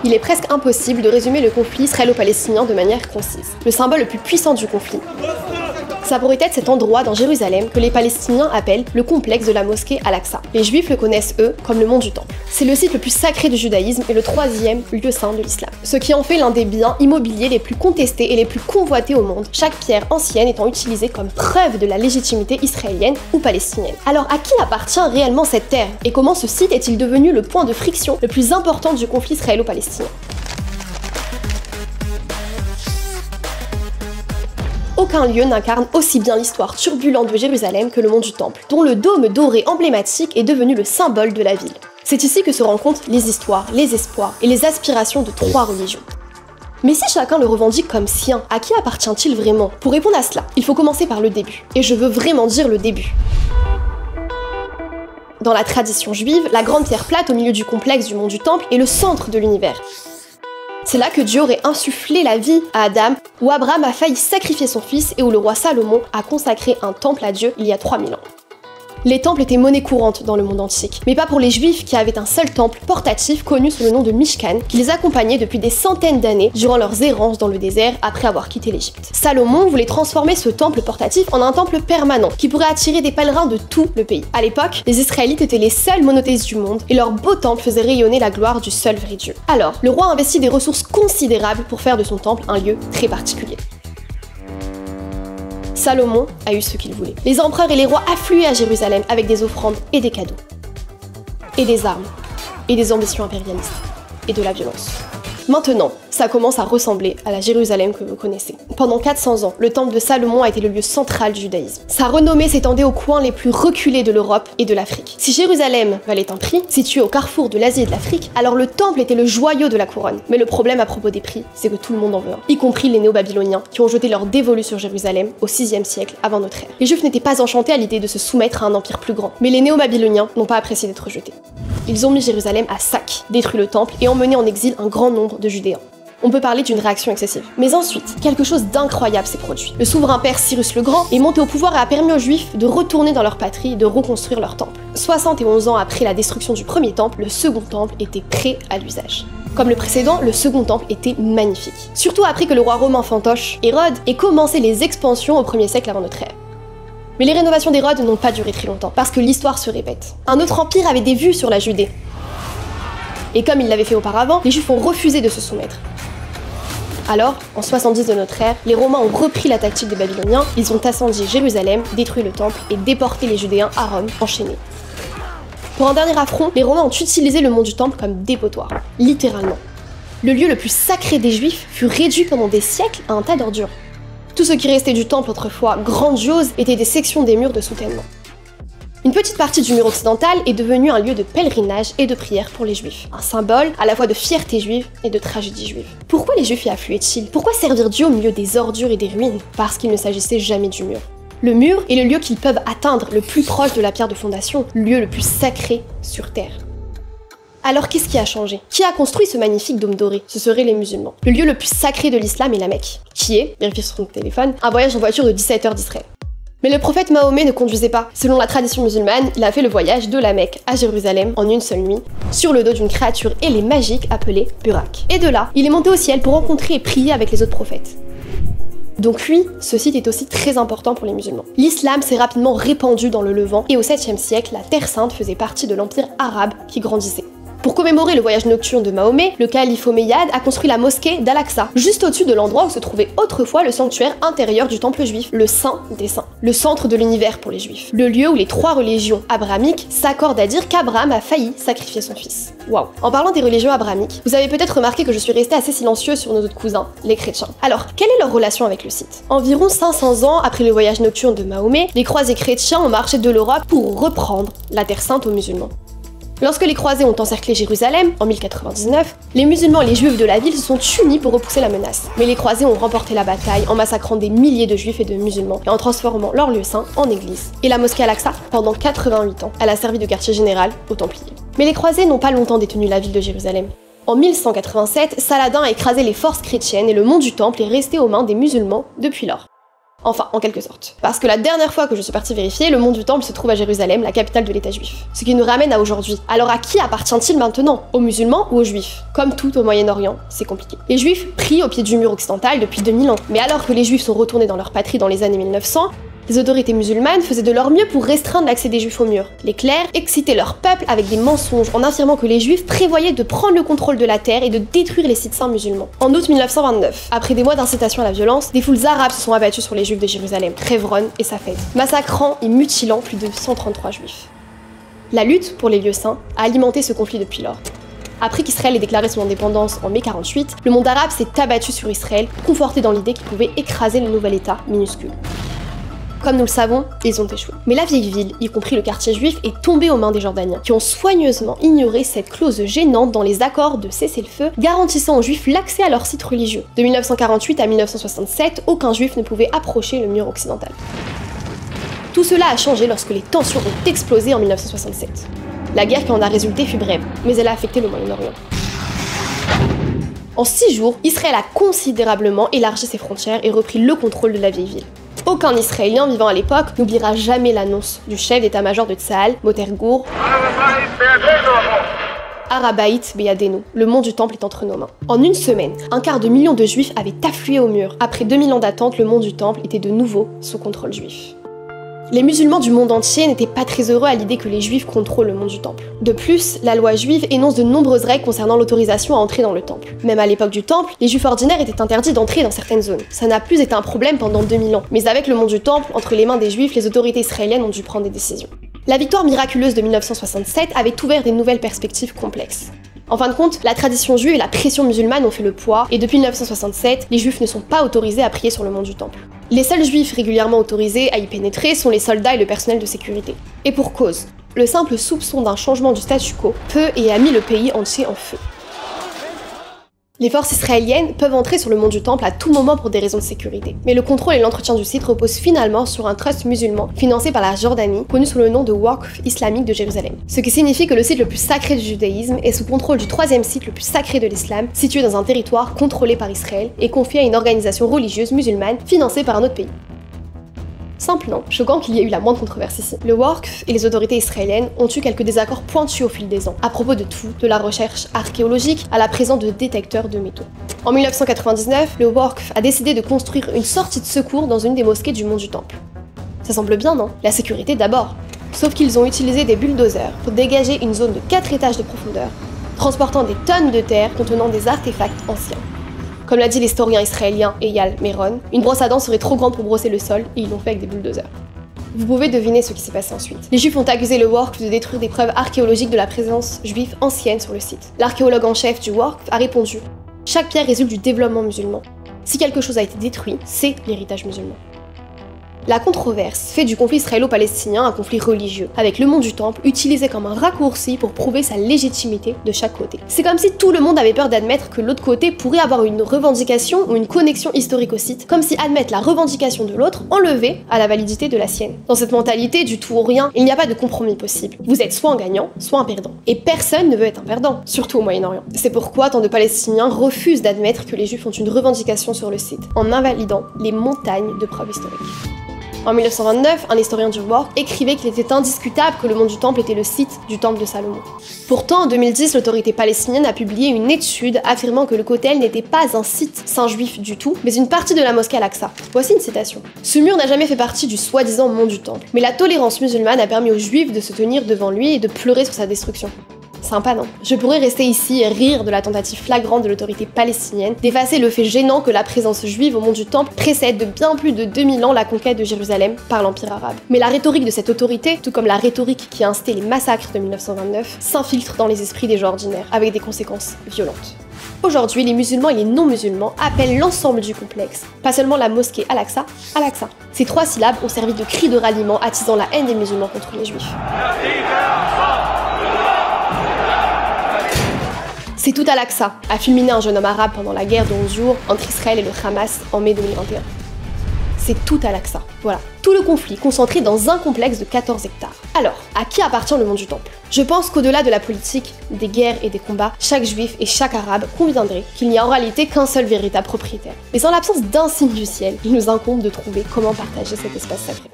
Il est presque impossible de résumer le conflit israélo-palestinien de manière concise. Le symbole le plus puissant du conflit, ça pourrait être cet endroit dans Jérusalem que les Palestiniens appellent le complexe de la mosquée Al-Aqsa. Les Juifs le connaissent, eux, comme le mont du Temple. C'est le site le plus sacré du judaïsme et le 3e lieu saint de l'islam. Ce qui en fait l'un des biens immobiliers les plus contestés et les plus convoités au monde, chaque pierre ancienne étant utilisée comme preuve de la légitimité israélienne ou palestinienne. Alors à qui appartient réellement cette terre? Et comment ce site est-il devenu le point de friction le plus important du conflit israélo-palestinien? Aucun lieu n'incarne aussi bien l'histoire turbulente de Jérusalem que le mont du Temple, dont le dôme doré emblématique est devenu le symbole de la ville. C'est ici que se rencontrent les histoires, les espoirs et les aspirations de 3 religions. Mais si chacun le revendique comme sien, à qui appartient-il vraiment? Pour répondre à cela, il faut commencer par le début. Et je veux vraiment dire le début. Dans la tradition juive, la grande pierre plate au milieu du complexe du mont du Temple est le centre de l'univers. C'est là que Dieu aurait insufflé la vie à Adam, où Abraham a failli sacrifier son fils et où le roi Salomon a consacré un temple à Dieu il y a 3000 ans. Les temples étaient monnaie courante dans le monde antique, mais pas pour les Juifs qui avaient un seul temple portatif connu sous le nom de Mishkan, qui les accompagnait depuis des centaines d'années durant leurs errances dans le désert après avoir quitté l'Égypte. Salomon voulait transformer ce temple portatif en un temple permanent qui pourrait attirer des pèlerins de tout le pays. À l'époque, les Israélites étaient les seuls monothéistes du monde et leur beau temple faisait rayonner la gloire du seul vrai Dieu. Alors, le roi investit des ressources considérables pour faire de son temple un lieu très particulier. Salomon a eu ce qu'il voulait. Les empereurs et les rois affluaient à Jérusalem avec des offrandes et des cadeaux. Et des armes. Et des ambitions impérialistes. Et de la violence. Maintenant, ça commence à ressembler à la Jérusalem que vous connaissez. Pendant 400 ans, le temple de Salomon a été le lieu central du judaïsme. Sa renommée s'étendait aux coins les plus reculés de l'Europe et de l'Afrique. Si Jérusalem valait un prix, situé au carrefour de l'Asie et de l'Afrique, alors le temple était le joyau de la couronne. Mais le problème à propos des prix, c'est que tout le monde en veut un, y compris les néo-babyloniens, qui ont jeté leur dévolu sur Jérusalem au 6e siècle avant notre ère. Les Juifs n'étaient pas enchantés à l'idée de se soumettre à un empire plus grand, mais les néo-babyloniens n'ont pas apprécié d'être jetés. Ils ont mis Jérusalem à sac, détruit le temple et emmené en exil un grand nombre de Judéens. On peut parler d'une réaction excessive. Mais ensuite, quelque chose d'incroyable s'est produit. Le souverain perse Cyrus le Grand est monté au pouvoir et a permis aux Juifs de retourner dans leur patrie et de reconstruire leur temple. 71 ans après la destruction du premier temple, le second temple était prêt à l'usage. Comme le précédent, le second temple était magnifique. Surtout après que le roi romain fantoche, Hérode, ait commencé les expansions au 1er siècle avant notre ère. Mais les rénovations d'Hérode n'ont pas duré très longtemps, parce que l'histoire se répète. Un autre empire avait des vues sur la Judée. Et comme il l'avait fait auparavant, les Juifs ont refusé de se soumettre. Alors, en 70 de notre ère, les Romains ont repris la tactique des Babyloniens, ils ont incendié Jérusalem, détruit le temple et déporté les Judéens à Rome, enchaînés. Pour un dernier affront, les Romains ont utilisé le mont du Temple comme dépotoir, littéralement. Le lieu le plus sacré des Juifs fut réduit pendant des siècles à un tas d'ordures. Tout ce qui restait du temple autrefois grandiose était des sections des murs de soutènement. Une petite partie du mur occidental est devenue un lieu de pèlerinage et de prière pour les Juifs, un symbole à la fois de fierté juive et de tragédie juive. Pourquoi les Juifs y affluaient-ils? Pourquoi servir Dieu au milieu des ordures et des ruines? Parce qu'il ne s'agissait jamais du mur. Le mur est le lieu qu'ils peuvent atteindre le plus proche de la pierre de fondation, le lieu le plus sacré sur Terre. Alors qu'est-ce qui a changé? Qui a construit ce magnifique dôme doré? Ce seraient les musulmans. Le lieu le plus sacré de l'islam est la Mecque, qui est, vérifiez sur son téléphone, un voyage en voiture de 17 heures d'Israël. Mais le prophète Mahomet ne conduisait pas. Selon la tradition musulmane, il a fait le voyage de la Mecque à Jérusalem en une seule nuit, sur le dos d'une créature ailée magique appelée Burak. Et de là, il est monté au ciel pour rencontrer et prier avec les autres prophètes. Donc oui, ce site est aussi très important pour les musulmans. L'islam s'est rapidement répandu dans le Levant et au 7e siècle, la Terre Sainte faisait partie de l'empire arabe qui grandissait. Pour commémorer le voyage nocturne de Mahomet, le calife omeyyade a construit la mosquée d'Al-Aqsa, juste au-dessus de l'endroit où se trouvait autrefois le sanctuaire intérieur du temple juif, le Saint des Saints, le centre de l'univers pour les Juifs, le lieu où les 3 religions abrahamiques s'accordent à dire qu'Abraham a failli sacrifier son fils. Waouh! En parlant des religions abrahamiques, vous avez peut-être remarqué que je suis restée assez silencieuse sur nos autres cousins, les chrétiens. Alors, quelle est leur relation avec le site? Environ 500 ans après le voyage nocturne de Mahomet, les croisés chrétiens ont marché de l'Europe pour reprendre la Terre Sainte aux musulmans. Lorsque les croisés ont encerclé Jérusalem, en 1099, les musulmans et les juifs de la ville se sont unis pour repousser la menace. Mais les croisés ont remporté la bataille en massacrant des milliers de juifs et de musulmans et en transformant leur lieu saint en église. Et la mosquée Al-Aqsa, pendant 88 ans, elle a servi de quartier général aux Templiers. Mais les croisés n'ont pas longtemps détenu la ville de Jérusalem. En 1187, Saladin a écrasé les forces chrétiennes et le mont du Temple est resté aux mains des musulmans depuis lors. Enfin, en quelque sorte. Parce que la dernière fois que je suis partie vérifier, le mont du Temple se trouve à Jérusalem, la capitale de l'État juif. Ce qui nous ramène à aujourd'hui. Alors à qui appartient-il maintenant? Aux musulmans ou aux juifs? Comme tout au Moyen-Orient, c'est compliqué. Les juifs prient au pied du mur occidental depuis 2000 ans. Mais alors que les juifs sont retournés dans leur patrie dans les années 1900, les autorités musulmanes faisaient de leur mieux pour restreindre l'accès des juifs au mur. Les clercs excitaient leur peuple avec des mensonges en affirmant que les juifs prévoyaient de prendre le contrôle de la terre et de détruire les sites saints musulmans. En août 1929, après des mois d'incitation à la violence, des foules arabes se sont abattues sur les juifs de Jérusalem, Hebron et Safed, massacrant et mutilant plus de 133 juifs. La lutte pour les lieux saints a alimenté ce conflit depuis lors. Après qu'Israël ait déclaré son indépendance en mai 48, le monde arabe s'est abattu sur Israël, conforté dans l'idée qu'il pouvait écraser le nouvel État minuscule. Comme nous le savons, ils ont échoué. Mais la vieille ville, y compris le quartier juif, est tombée aux mains des Jordaniens, qui ont soigneusement ignoré cette clause gênante dans les accords de cessez-le-feu, garantissant aux juifs l'accès à leurs sites religieux. De 1948 à 1967, aucun juif ne pouvait approcher le mur occidental. Tout cela a changé lorsque les tensions ont explosé en 1967. La guerre qui en a résulté fut brève, mais elle a affecté le Moyen-Orient. En 6 jours, Israël a considérablement élargi ses frontières et repris le contrôle de la vieille ville. Aucun Israélien vivant à l'époque n'oubliera jamais l'annonce du chef d'état-major de Tsahal, Moter Gur. Harabait Beyadenu, le mont du Temple est entre nos mains. En une semaine, 250 000 de juifs avaient afflué au mur. Après 2000 ans d'attente, le mont du Temple était de nouveau sous contrôle juif. Les musulmans du monde entier n'étaient pas très heureux à l'idée que les juifs contrôlent le mont du Temple. De plus, la loi juive énonce de nombreuses règles concernant l'autorisation à entrer dans le temple. Même à l'époque du temple, les juifs ordinaires étaient interdits d'entrer dans certaines zones. Ça n'a plus été un problème pendant 2000 ans. Mais avec le mont du Temple, entre les mains des juifs, les autorités israéliennes ont dû prendre des décisions. La victoire miraculeuse de 1967 avait ouvert des nouvelles perspectives complexes. En fin de compte, la tradition juive et la pression musulmane ont fait le poids, et depuis 1967, les juifs ne sont pas autorisés à prier sur le mont du Temple. Les seuls juifs régulièrement autorisés à y pénétrer sont les soldats et le personnel de sécurité. Et pour cause, le simple soupçon d'un changement du statu quo peut et a mis le pays entier en feu. Les forces israéliennes peuvent entrer sur le mont du Temple à tout moment pour des raisons de sécurité. Mais le contrôle et l'entretien du site reposent finalement sur un trust musulman financé par la Jordanie, connu sous le nom de Waqf islamique de Jérusalem. Ce qui signifie que le site le plus sacré du judaïsme est sous contrôle du troisième site le plus sacré de l'islam, situé dans un territoire contrôlé par Israël et confié à une organisation religieuse musulmane financée par un autre pays. Simple non, choquant qu'il y ait eu la moindre controverse ici. Le Waqf et les autorités israéliennes ont eu quelques désaccords pointus au fil des ans, à propos de tout, de la recherche archéologique à la présence de détecteurs de métaux. En 1999, le Waqf a décidé de construire une sortie de secours dans une des mosquées du mont du Temple. Ça semble bien, non? La sécurité d'abord. Sauf qu'ils ont utilisé des bulldozers pour dégager une zone de 4 étages de profondeur, transportant des tonnes de terre contenant des artefacts anciens. Comme l'a dit l'historien israélien Eyal Meron, une brosse à dents serait trop grande pour brosser le sol et ils l'ont fait avec des bulldozers. Vous pouvez deviner ce qui s'est passé ensuite. Les Juifs ont accusé le Waqf de détruire des preuves archéologiques de la présence juive ancienne sur le site. L'archéologue en chef du Waqf a répondu « Chaque pierre résulte du développement musulman. Si quelque chose a été détruit, c'est l'héritage musulman. » La controverse fait du conflit israélo-palestinien un conflit religieux, avec le mont du Temple utilisé comme un raccourci pour prouver sa légitimité de chaque côté. C'est comme si tout le monde avait peur d'admettre que l'autre côté pourrait avoir une revendication ou une connexion historique au site, comme si admettre la revendication de l'autre enlevait à la validité de la sienne. Dans cette mentalité du tout ou rien, il n'y a pas de compromis possible. Vous êtes soit un gagnant, soit un perdant. Et personne ne veut être un perdant, surtout au Moyen-Orient. C'est pourquoi tant de Palestiniens refusent d'admettre que les Juifs ont une revendication sur le site, en invalidant les montagnes de preuves historiques. En 1929, un historien du Waqf écrivait qu'il était indiscutable que le mont du Temple était le site du Temple de Salomon. Pourtant, en 2010, l'autorité palestinienne a publié une étude affirmant que le Kotel n'était pas un site saint juif du tout, mais une partie de la mosquée Al-Aqsa. Voici une citation. « Ce mur n'a jamais fait partie du soi-disant mont du Temple, mais la tolérance musulmane a permis aux juifs de se tenir devant lui et de pleurer sur sa destruction. » Sympa, non? Je pourrais rester ici et rire de la tentative flagrante de l'autorité palestinienne d'effacer le fait gênant que la présence juive au mont du Temple précède de bien plus de 2000 ans la conquête de Jérusalem par l'Empire arabe. Mais la rhétorique de cette autorité, tout comme la rhétorique qui a incité les massacres de 1929, s'infiltre dans les esprits des gens ordinaires, avec des conséquences violentes. Aujourd'hui, les musulmans et les non-musulmans appellent l'ensemble du complexe, pas seulement la mosquée Al-Aqsa, Al-Aqsa. Ces 3 syllabes ont servi de cri de ralliement attisant la haine des musulmans contre les juifs. C'est tout Al-Aqsa a fulminé un jeune homme arabe pendant la guerre de 11 jours entre Israël et le Hamas en mai 2021. C'est tout Al-Aqsa. Voilà, tout le conflit concentré dans un complexe de 14 hectares. Alors, à qui appartient le monde du temple? Je pense qu'au-delà de la politique, des guerres et des combats, chaque juif et chaque arabe conviendrait qu'il n'y a en réalité qu'un seul véritable propriétaire. Mais en l'absence d'un signe du ciel, il nous incombe de trouver comment partager cet espace sacré.